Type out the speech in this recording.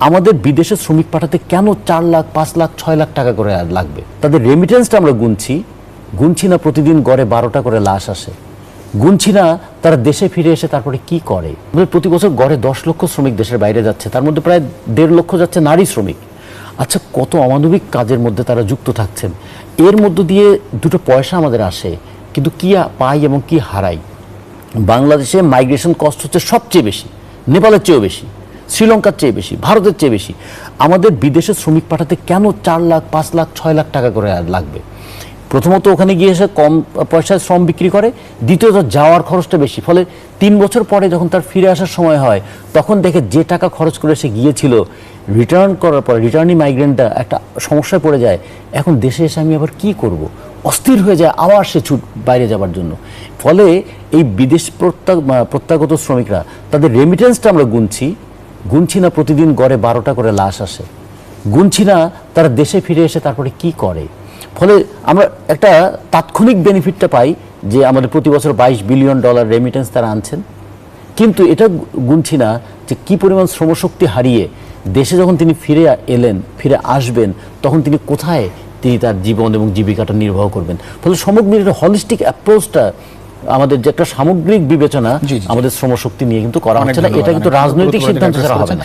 আমাদের বিদেশে শ্রমিক পাঠাতে কেন 4 লাখ 5 লাখ 6 লাখ টাকা করে লাগবে? তাদের রেমিটেন্সটা আমরা গুনছি না প্রতিদিন গড়ে 12টা করে লাশ আসে, গুনছি না তারা দেশে ফিরে এসে তারপরে কি করে। প্রতি বছর গড়ে 10 লক্ষ শ্রমিক দেশের বাইরে যাচ্ছে, তার মধ্যে প্রায় 1.5 লক্ষ যাচ্ছে নারী শ্রমিক। আচ্ছা, কত অমানবিক কাজের মধ্যে তারা যুক্ত থাকছেন। এর মধ্য দিয়ে দুটো পয়সা আমাদের আসে, কিন্তু কি পাই এবং কি হারাই। বাংলাদেশে মাইগ্রেশন কস্ট হচ্ছে সবচেয়ে বেশি, নেপালের চেয়েও বেশি, শ্রীলঙ্কার চেয়ে বেশি, ভারতের চেয়ে বেশি। আমাদের বিদেশে শ্রমিক পাঠাতে কেন 4 লাখ 5 লাখ 6 লাখ টাকা করে লাগবে? প্রথমত ওখানে গিয়ে এসে কম পয়সায় শ্রম বিক্রি করে, দ্বিতীয়ত যাওয়ার খরচটা বেশি। ফলে 3 বছর পরে যখন তার ফিরে আসার সময় হয়, তখন দেখে যে টাকা খরচ করে সে গিয়েছিল, রিটার্ন করার পরে রিটার্নিং মাইগ্রেন্টটা একটা সমস্যায় পড়ে যায়। এখন দেশে এসে আমি আবার কি করব, অস্থির হয়ে যায়, আবার সে বাইরে যাবার জন্য। ফলে এই বিদেশ প্রত্যাগত শ্রমিকরা, তাদের রেমিটেন্সটা আমরা গুনছি না প্রতিদিন গড়ে 12টা করে লাশ আসে, গুনছি না তারা দেশে ফিরে এসে তারপরে কি করে। ফলে আমরা একটা তাৎক্ষণিক বেনিফিটটা পাই যে আমাদের প্রতি বছর $22 বিলিয়ন রেমিটেন্স তারা আনছেন, কিন্তু এটা গুনছি না যে কি পরিমাণ শ্রমশক্তি হারিয়ে দেশে যখন তিনি ফিরে আসবেন, তখন তিনি কোথায় তার জীবন এবং জীবিকাটা নির্বাহ করবেন। ফলে সমগ্র হলিস্টিক অ্যাপ্রোচটা, আমাদের যে একটা সামগ্রিক বিবেচনা আমাদের শ্রমশক্তি নিয়ে কিন্তু করা হচ্ছে না। এটা কিন্তু রাজনৈতিক সিদ্ধান্ত ছাড়া হবে না।